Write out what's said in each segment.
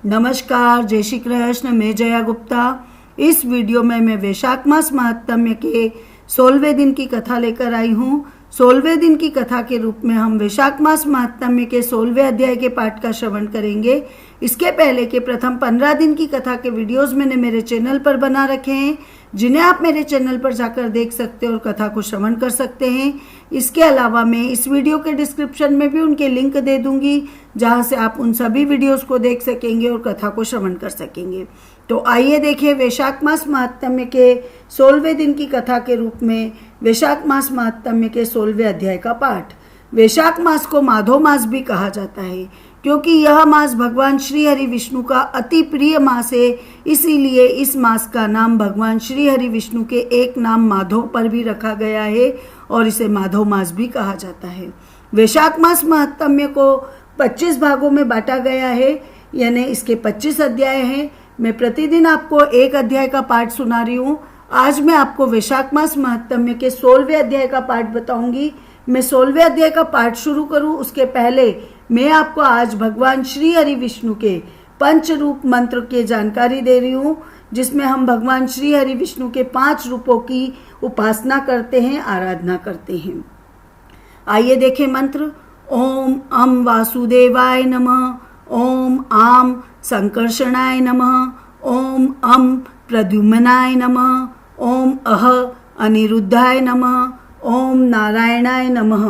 नमस्कार, जय श्री कृष्ण। मैं जया गुप्ता। इस वीडियो में मैं वैशाख मास महात्म्य के 16वें दिन की कथा लेकर आई हूँ। 16वें दिन की कथा के रूप में हम वैशाख मास महात्म्य के 16वें अध्याय के पाठ का श्रवण करेंगे। इसके पहले के प्रथम 15 दिन की कथा के वीडियोस मैंने मेरे चैनल पर बना रखे हैं, जिन्हें आप मेरे चैनल पर जाकर देख सकते हैं और कथा को श्रवण कर सकते हैं। इसके अलावा मैं इस वीडियो के डिस्क्रिप्शन में भी उनके लिंक दे दूंगी, जहां से आप उन सभी वीडियोस को देख सकेंगे और कथा को श्रवण कर सकेंगे। तो आइए देखिए वैशाख मास महात्म्य के 16वें दिन की कथा के रूप में वैशाख मास महात्म्य के 16वें अध्याय का पाठ। वैशाख मास को माधव मास भी कहा जाता है, क्योंकि यह मास भगवान श्री हरि विष्णु का अति प्रिय मास है। इसीलिए इस मास का नाम भगवान श्री हरि विष्णु के एक नाम माधव पर भी रखा गया है और इसे माधव मास भी कहा जाता है। वैशाख मास महात्म्य को 25 भागों में बांटा गया है, यानी इसके 25 अध्याय हैं। मैं प्रतिदिन आपको एक अध्याय का पाठ सुना रही हूँ। आज मैं आपको वैशाख मास महात्म्य के 16वें अध्याय का पाठ बताऊंगी। मैं 16वें अध्याय का पाठ शुरू करूं उसके पहले मैं आपको आज भगवान श्री हरि विष्णु के पंच रूप मंत्र की जानकारी दे रही हूँ, जिसमें हम भगवान श्री हरि विष्णु के 5 रूपों की उपासना करते हैं, आराधना करते हैं। आइए देखें मंत्र। ओम अम वासुदेवाय नमः, ओम आम संकर्षणाय नमः, ओम अम प्रद्युम्नाय नमः, ओम अह अनिरुद्धाय नमः, ओम नारायणाय नमः।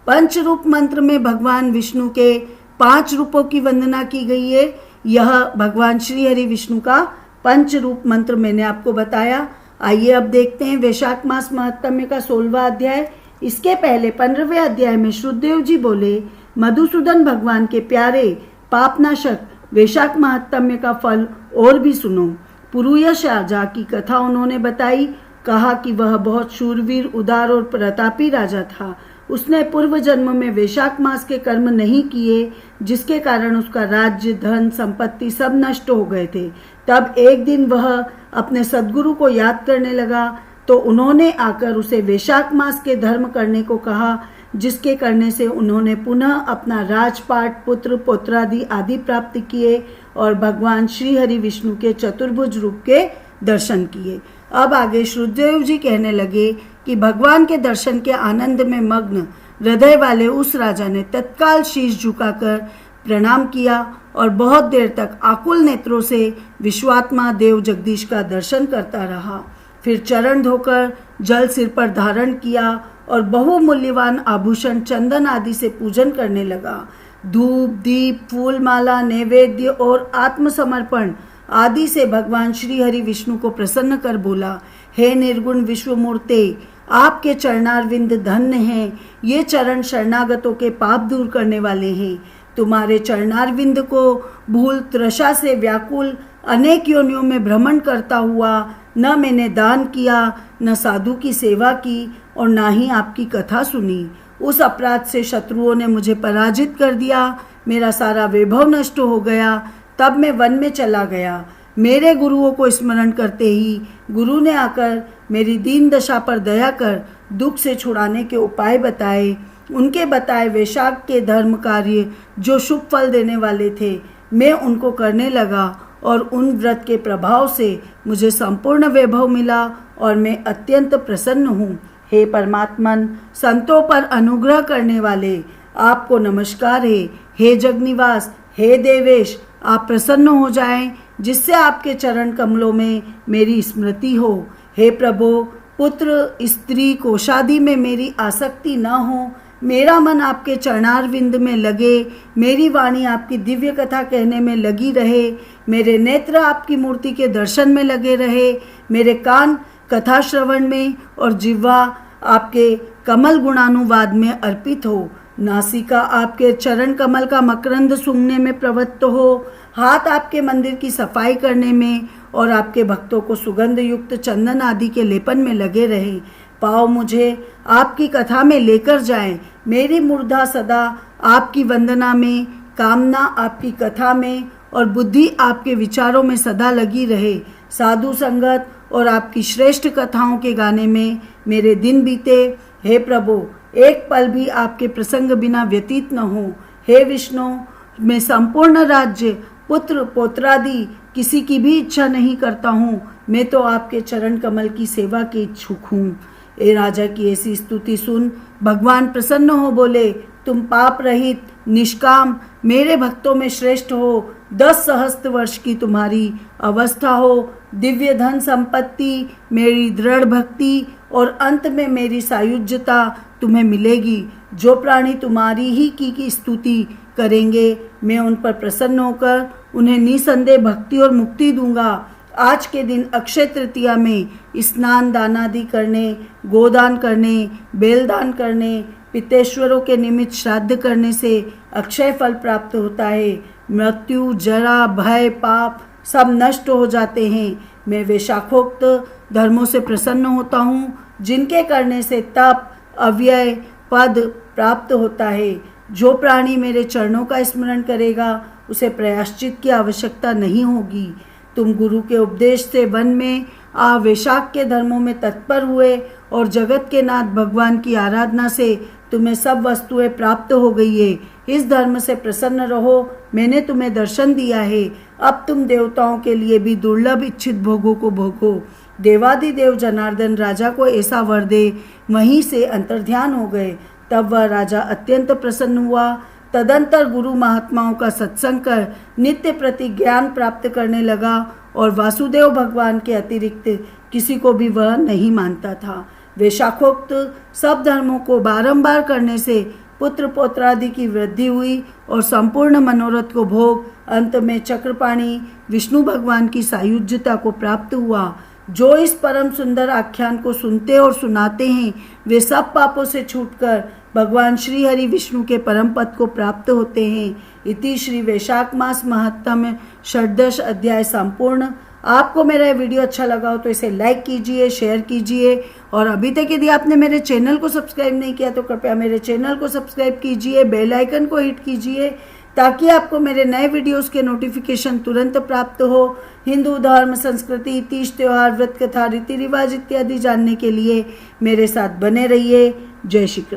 पंच रूप मंत्र में भगवान विष्णु के 5 रूपों की वंदना की गई है। यह भगवान श्री हरि विष्णु का पंच रूप मंत्र मैंने आपको बताया। आइए अब देखते हैं वैशाख मास महात्म्य का 16वां अध्याय। इसके पहले 15वें अध्याय में श्रुतदेव जी बोले, मधुसूदन भगवान के प्यारे पापनाशक वैशाख महात्म्य का फल और भी सुनो। पुरुयश राजा की कथा उन्होंने बताई। कहा कि वह बहुत शूरवीर, उदार और प्रतापी राजा था। उसने पूर्व जन्म में वैशाख मास के कर्म नहीं किए, जिसके कारण उसका राज्य, धन, संपत्ति सब नष्ट हो गए थे। तब एक दिन वह अपने सद्गुरु को याद करने लगा, तो उन्होंने आकर उसे वैशाख मास के धर्म करने को कहा, जिसके करने से उन्होंने पुनः अपना राजपाट, पुत्र, पौत्रादि आदि प्राप्त किए और भगवान श्री हरि विष्णु के चतुर्भुज रूप के दर्शन किए। अब आगे श्रुतदेव जी कहने लगे कि भगवान के दर्शन के आनंद में मग्न हृदय वाले उस राजा ने तत्काल शीश झुकाकर प्रणाम किया और बहुत देर तक आकुल नेत्रों से विश्वात्मा देव जगदीश का दर्शन करता रहा। फिर चरण धोकर जल सिर पर धारण किया और बहुमूल्यवान आभूषण, चंदन आदि से पूजन करने लगा। धूप, दीप, फूल माला, नैवेद्य और आत्मसमर्पण आदि से भगवान श्री हरि विष्णु को प्रसन्न कर बोला, हे निर्गुण विश्वमूर्ते, आपके चरणारविंद धन्य हैं। ये चरण शरणागतों के पाप दूर करने वाले हैं। तुम्हारे चरणारविंद को भूल तृषा से व्याकुल अनेक योनियों में भ्रमण करता हुआ न मैंने दान किया, न साधु की सेवा की और न ही आपकी कथा सुनी। उस अपराध से शत्रुओं ने मुझे पराजित कर दिया। मेरा सारा वैभव नष्ट हो गया। तब मैं वन में चला गया। मेरे गुरुओं को स्मरण करते ही गुरु ने आकर मेरी दीन दशा पर दया कर दुख से छुड़ाने के उपाय बताए। उनके बताए वैशाख के धर्म कार्य जो शुभ फल देने वाले थे, मैं उनको करने लगा और उन व्रत के प्रभाव से मुझे संपूर्ण वैभव मिला और मैं अत्यंत प्रसन्न हूँ। हे परमात्मन, संतों पर अनुग्रह करने वाले, आपको नमस्कार है। हे जगनिवास, हे देवेश, आप प्रसन्न हो जाएं, जिससे आपके चरण कमलों में मेरी स्मृति हो। हे प्रभु, पुत्र, स्त्री, कोशादि में मेरी आसक्ति न हो। मेरा मन आपके चरणारविंद में लगे। मेरी वाणी आपकी दिव्य कथा कहने में लगी रहे। मेरे नेत्र आपकी मूर्ति के दर्शन में लगे रहे। मेरे कान कथा श्रवण में और जिह्वा आपके कमल गुणानुवाद में अर्पित हो। नासिका आपके चरण कमल का मकरंद सूंघने में प्रवृत्त हो। हाथ आपके मंदिर की सफाई करने में और आपके भक्तों को सुगंध युक्त चंदन आदि के लेपन में लगे रहे। पाँव मुझे आपकी कथा में लेकर जाएं। मेरी मूर्धा सदा आपकी वंदना में, कामना आपकी कथा में और बुद्धि आपके विचारों में सदा लगी रहे। साधु संगत और आपकी श्रेष्ठ कथाओं के गाने में मेरे दिन बीते। हे प्रभु, एक पल भी आपके प्रसंग बिना व्यतीत न हो। हे विष्णु, मैं संपूर्ण राज्य पुत्र पौत्रादि किसी की भी इच्छा नहीं करता हूँ, मैं तो आपके चरण कमल की सेवा के इच्छुक हूँ। ए राजा की ऐसी स्तुति सुन भगवान प्रसन्न हो बोले, तुम पाप रहित निष्काम मेरे भक्तों में श्रेष्ठ हो। 10 सहस्त्र वर्ष की तुम्हारी अवस्था हो, दिव्य धन संपत्ति, मेरी दृढ़ भक्ति और अंत में मेरी सायुज्यता तुम्हें मिलेगी। जो प्राणी तुम्हारी ही की स्तुति करेंगे, मैं उन पर प्रसन्न होकर उन्हें निसंदेह भक्ति और मुक्ति दूंगा। आज के दिन अक्षय तृतीया में स्नान दान आदि करने, गोदान करने, बेलदान करने, पितेश्वरों के निमित्त श्राद्ध करने से अक्षय फल प्राप्त होता है। मृत्यु, जरा, भय, पाप सब नष्ट हो जाते हैं। मैं वे शाखोक्त धर्मों से प्रसन्न होता हूँ जिनके करने से तप, अव्यय, पद प्राप्त होता है। जो प्राणी मेरे चरणों का स्मरण करेगा उसे प्रायश्चित की आवश्यकता नहीं होगी। तुम गुरु के उपदेश से वन में वैशाख के धर्मों में तत्पर हुए और जगत के नाथ भगवान की आराधना से तुम्हें सब वस्तुएं प्राप्त हो गई है। इस धर्म से प्रसन्न रहो, मैंने तुम्हें दर्शन दिया है। अब तुम देवताओं के लिए भी दुर्लभ इच्छित भोगों को भोगो। देवादिदेव जनार्दन राजा को ऐसा वर दे, वहीं से अंतर्ध्यान हो गए। तब वह राजा अत्यंत प्रसन्न हुआ। तदंतर गुरु महात्माओं का सत्संग कर नित्य प्रति ज्ञान प्राप्त करने लगा और वासुदेव भगवान के अतिरिक्त किसी को भी वह नहीं मानता था। वे शाखोक्त सब धर्मों को बारंबार करने से पुत्र पौत्रादि की वृद्धि हुई और संपूर्ण मनोरथ को भोग अंत में चक्रपाणी विष्णु भगवान की सायुज्यता को प्राप्त हुआ। जो इस परम सुंदर आख्यान को सुनते और सुनाते हैं वे सब पापों से छूटकर भगवान श्री हरि विष्णु के परम पद को प्राप्त होते हैं। इति श्री वैशाख मास महत्तम षोडश अध्याय संपूर्ण। आपको मेरा ये वीडियो अच्छा लगा हो तो इसे लाइक कीजिए, शेयर कीजिए और अभी तक यदि आपने मेरे चैनल को सब्सक्राइब नहीं किया तो कृपया मेरे चैनल को सब्सक्राइब कीजिए, बेल आइकन को हिट कीजिए ताकि आपको मेरे नए वीडियोस के नोटिफिकेशन तुरंत प्राप्त हो। हिंदू धर्म, संस्कृति, तीज त्योहार, व्रत कथा, रीति रिवाज इत्यादि जानने के लिए मेरे साथ बने रहिए। जय श्री कृष्ण।